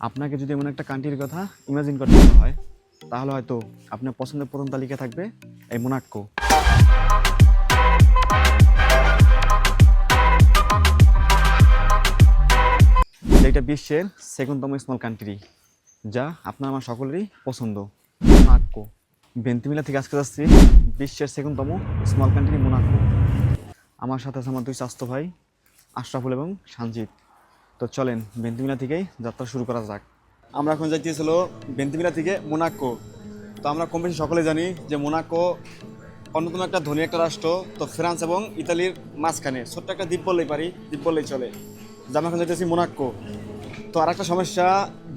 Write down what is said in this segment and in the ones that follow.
আপনাকে যদি এমন একটা কান্ট্রির কথা ইমাজিন করতে বলা হয় তাহলে হয়তো আপনার পছন্দের প্রথম তালিকা থাকবে এই মোনাকো। যেটা বিশ্বের সেকেন্ডতম স্মল কান্ট্রি, যা আপনার আমার সকলেরই পছন্দ, মোনাকো। ভেন্তুমিলা থেকে আজকে যাচ্ছি বিশ্বের সেকেন্ডতম স্মল কান্ট্রি মোনাকো। আমার সাথে আছে আমার দুই চাচাতো ভাই আশরাফুল এবং সঞ্জিত। তো চলেন ভেন্তুমিলা থেকেই যাত্রা শুরু করা যাক। আমরা এখন যাইতেছিল ভেন্তুমিলা থেকে মোনাকো। তো আমরা কম বেশি সকলে জানি যে মোনাকো অন্যতম একটা ধনী একটা রাষ্ট্র। তো ফ্রান্স এবং ইতালির মাঝখানে ছোট্ট একটা দ্বীপ বললেই পারি, দ্বীপ বললেই চলে। যে আমরা এখন যাইতেছি মোনাকো। তো আর একটা সমস্যা,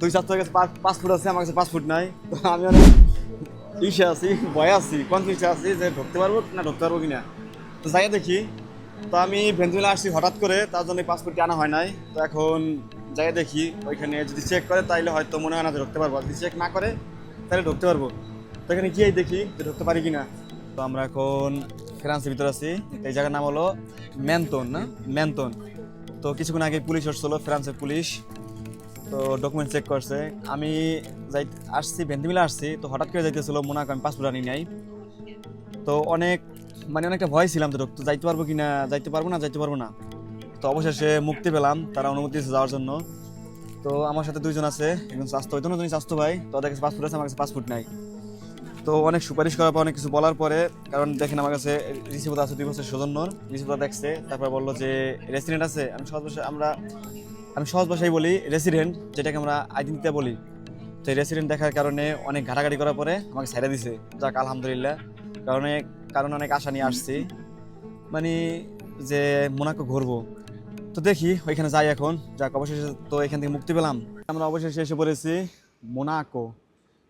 দুই ছাত্রের কাছে পাসপোর্ট আছে, আমার কাছে পাসপোর্ট নাই। তো আমি অনেক ইসে আছি, ভয়ে আছি, কনফিউজে আছি যে ঢুকতে পারবো কিনা। তো যাই দেখি। তো আমি ভেন্তুমিলা আসছি হঠাৎ করে, তার জন্য পাসপোর্টটি আনা হয় নাই। তো এখন যাই দেখি, ওইখানে যদি চেক করে তাইলে হয়তো মনে হয় না যে ঢুকতে পারবো, যদি চেক না করে তাহলে ঢুকতে পারবো। তো এখানে গিয়েই দেখি যে ঢুকতে পারি কিনা। তো আমরা এখন ফ্রান্সের ভিতরে আছি। এই জায়গার নাম হলো ম্যানতন, না ম্যানতন। তো কিছুক্ষণ আগে পুলিশ আসছিল, ফ্রান্সের পুলিশ। তো ডকুমেন্ট চেক করছে। আমি আসছি ভেন্তুমিলা আসছি, তো হঠাৎ করে যাইতেছিল মোনাকো, আমি পাসপোর্ট আনি নাই। তো অনেকটা ভয় ছিলাম যে ঢুকতে যাইতে পারবো কিনা, যাইতে পারবো না। তো অবশেষে মুক্তি পেলাম, তারা অনুমতি দিয়েছে যাওয়ার জন্য। তো আমার সাথে দুইজন আছে, একজন স্বাস্থ্য ভাই। তো ওদের কাছে পাসপোর্ট আছে, আমার কাছে পাসপোর্ট নাই। তো অনেক সুপারিশ করার পর, অনেক কিছু বলার পরে, কারণ দেখেন আমার কাছে রিসিপ্ট আছে 2 বছর সৌজন্যর রিসিপ্ট দেখছে। তারপর বললো যে রেসিডেন্ট আছে। আমি সহজ ভাষায় বলি রেসিডেন্ট, যেটাকে আমরা আইডেন্টিটি বলি। তো এই রেসিডেন্ট দেখার কারণে অনেক ঘাটাঘাটি করার পরে আমাকে ছেড়ে দিছে। যাক আলহামদুলিল্লাহ। কারণ অনেক আশা নিয়ে আসছি, মানে যে মোনাকো ঘুরবো। তো দেখি ওইখানে যাই এখন। যাক অবশেষে তো এখান থেকে মুক্তি পেলাম। আমরা অবশেষে এসে পড়েছি মোনাকো।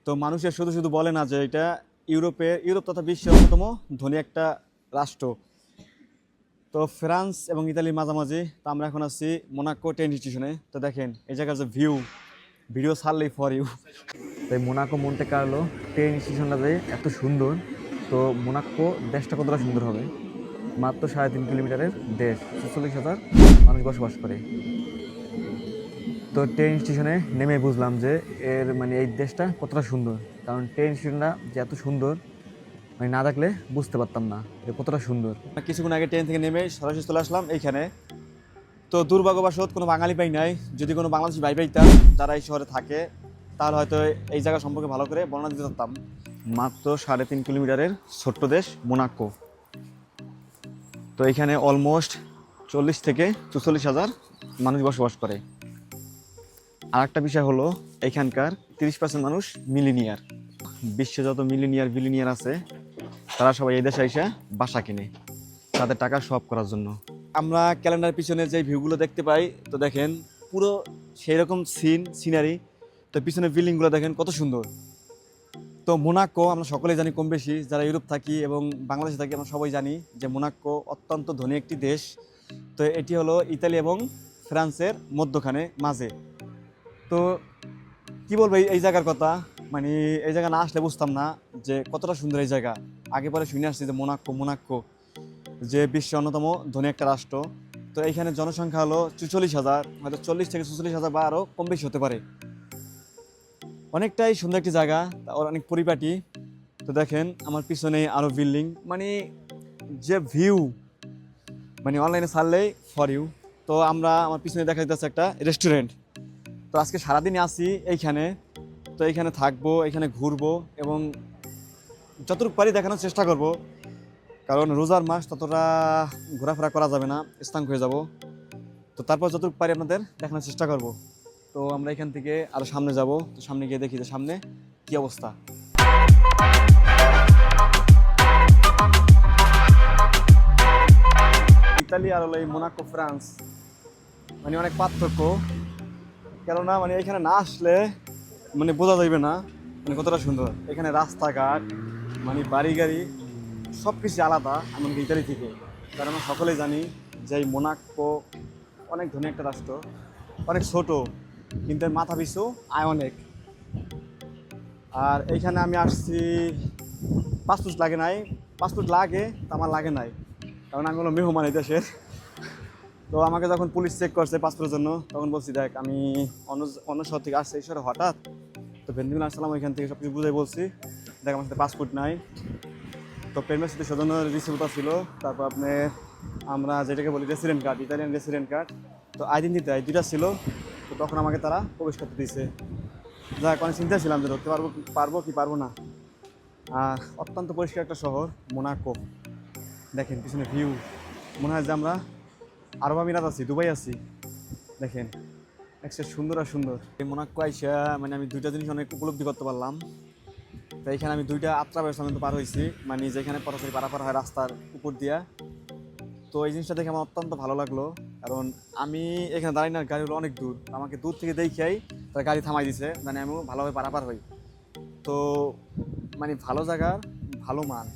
তো মানুষের শুধু বলে না যে এটা ইউরোপ তথা বিশ্বের অন্যতম ধনী একটা রাষ্ট্র। তো ফ্রান্স এবং ইতালির মাঝামাঝি। তো আমরা এখন আছি মোনাকো ট্রেন স্টেশনে। তো দেখেন এই জায়গার যে ভিডিও ছাড়লেই ফর ইউ। তাই মোনাকো মন্তে কার্লো ট্রেন স্টেশনটা যে এত সুন্দর। তো মোনাকো দেশটা কতটা সুন্দর হবে। মাত্র 3.5 কিলোমিটারের দেশ, 46,000 মানুষ বসবাস করে। তো ট্রেন স্টেশনে নেমে বুঝলাম যে এই দেশটা কতটা সুন্দর। কারণ ট্রেন স্টেশনটা যে এত সুন্দর, না দেখলে বুঝতে পারতাম না যে কতটা সুন্দর। কিছুক্ষণ আগে ট্রেন থেকে নেমে সরাসরি চলে আসলাম এইখানে। তো দুর্ভাগ্যবশত কোনো বাঙালি পাই নাই। যদি কোনো বাংলাদেশি ভাই পাইতাম যারা এই শহরে থাকে, তাহলে হয়তো এই জায়গা সম্পর্কে ভালো করে বর্ণনা দিতে পারতাম। মাত্র 3.5 কিলোমিটারের ছোট্ট দেশ মোনাকো। তো এখানে অলমোস্ট 40 থেকে 44,000 মানুষ বসবাস করে। আর একটা বিষয় হলো, এখানকার 30% মানুষ মিলিনিয়ার। বিশ্বে যত বিলিনিয়ার আছে, তারা সবাই এই দেশে এসে বাসা কিনে তাদের টাকা সব করার জন্য। আমরা ক্যালেন্ডার পিছনে যে ভিউগুলো দেখতে পাই, তো দেখেন পুরো সেই রকম সিনারি। তো পিছনে বিল্ডিংগুলো দেখেন কত সুন্দর। তো মোনাকো আমরা সকলেই জানি, কম বেশি যারা ইউরোপ থাকি এবং বাংলাদেশে থাকি, আমরা সবাই জানি যে মোনাকো অত্যন্ত ধনী একটি দেশ। তো এটি হলো ইতালি এবং ফ্রান্সের মধ্যখানে মাঝে। তো কি বলবো এই জায়গার কথা, এই জায়গা না আসলে বুঝতাম না যে কতটা সুন্দর এই জায়গা। আগে পরে শুনে আসছি যে মোনাকো যে বিশ্বের অন্যতম ধনী একটা রাষ্ট্র। তো এইখানে জনসংখ্যা হলো 44,000, হয়তো 40 থেকে 44,000 বা আরও কম বেশি হতে পারে। অনেকটাই সুন্দর একটি জায়গা, ওর অনেক পরিপাটি। তো দেখেন আমার পিছনে আরও বিল্ডিং, যে ভিউ অনলাইনে ছাড়লেই ফর ইউ। তো আমার পিছনে দেখা যাচ্ছে একটা রেস্টুরেন্ট। তো আজকে সারাদিনই আসি এইখানে। তো এইখানে থাকবো, এখানে ঘুরবো এবং যতটুকু পারি দেখানোর চেষ্টা করব। কারণ রোজার মাস, ততটা ঘোরাফেরা করা যাবে না, স্থান হয়ে যাব। তো তারপর যতটুকু পারি আপনাদের দেখানোর চেষ্টা করব। তো আমরা এখান থেকে আরও সামনে যাব। তো সামনে গিয়ে দেখি যে সামনে কি অবস্থা। ইতালি আর হলো এই মোনাকো ফ্রান্স, অনেক পার্থক্য। কেননা এখানে না আসলে বোঝা যাইবে না কতটা সুন্দর। এখানে রাস্তাঘাট, বাড়ি গাড়ি সব কিছু আলাদা এমনকি ইতালি থেকে। কারণ আমরা সকলেই জানি যে এই মোনাকো অনেক ধনী একটা রাষ্ট্র, অনেক ছোট, কিন্তু মাথা পিছু আয় অনেক। আর এইখানে আমি আসছি, পাসপোর্ট লাগে নাই। পাসপোর্ট লাগে, তা আমার লাগে নাই, কারণ আমি হলো মেহমান এই দেশের। তো আমাকে যখন পুলিশ চেক করছে পাসপোর্টের জন্য, তখন বলছি দেখ আমি অন্য অন্য শহর থেকে আসছি, এই শহরে হঠাৎ। তো ভেন্দিমিল আসলাম, ওইখান থেকে সব কিছু বুঝাই বলছি। দেখ আমার সাথে পাসপোর্ট নাই, তো পেমেন্ট সাথে সৌজন্য রিসিভটা ছিল, তারপর আপনি আমরা যেটাকে বলি resident card, Italian resident card, তো আইডেন্টিটি দুইটা ছিল। তো তখন আমাকে তারা প্রবেশ করতে দিয়েছে। যাক, অনেক চিন্তা ছিলাম যে ধরতে পারবো কি পারবো না। আর অত্যন্ত পরিষ্কার একটা শহর মোনাকো। দেখেন পিছনে ভিউ, মনে হয় যে আমরা আরব আমিরাত আছি, দুবাই আছি। দেখেন একটা সুন্দর আর সুন্দর এই মোনাকো আইসা, মানে আমি দুইটা জিনিস অনেক উপলব্ধি করতে পারলাম। তো এখানে আমি দুইটা আত্রা ব্যবসা কিন্তু পার হয়েছি, মানে যেখানে পরস্পর পারাপার হয় রাস্তার উপর দিয়া। তো এই জিনিসটা দেখে আমার অত্যন্ত ভালো লাগলো, কারণ আমি এখানে দাঁড়াই না, গাড়ি হলো অনেক দূর, আমাকে দূর থেকে দেখেই তারা গাড়ি থামাই দিছে, মানে আমি ভালোভাবে পারাপার হই। তো মানে ভালো জায়গার ভালো মান।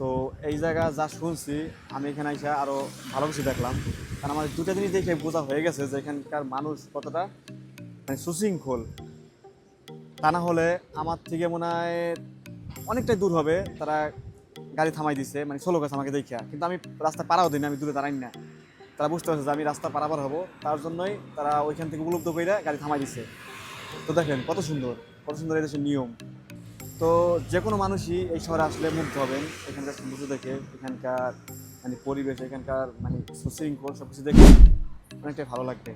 তো এই জায়গা যা শুনছি, আমি এখানে এসে আরও ভালো কিছু দেখলাম। কারণ আমার দুটা জিনিস দেখে বোঝা হয়ে গেছে যে এখানকার মানুষ কতটা মানে সুশৃঙ্খল। তা না হলে আমার থেকে মনে হয় অনেকটাই দূর হবে, তারা গাড়ি থামাই দিছে, মানে ষোলো গাছ আমাকে দেখা, কিন্তু আমি রাস্তা পারাও দিই না, আমি দূরে দাঁড়াই না। তারা বুঝতে পারছে যে আমি রাস্তা পারাপার হবো, তার জন্যই তারা ওইখান থেকে উপলব্ধ করে গাড়ি থামাই দিছে। তো দেখেন কত সুন্দর, কত সুন্দর এই দেশের নিয়ম। তো যে কোনো মানুষই এই শহরে আসলে মুগ্ধ হবেন এখানকার সৌন্দর্য দেখে, এখানকার মানে পরিবেশ, এখানকার মানে সুশৃঙ্খল সব কিছু দেখে অনেকটাই ভালো লাগবে।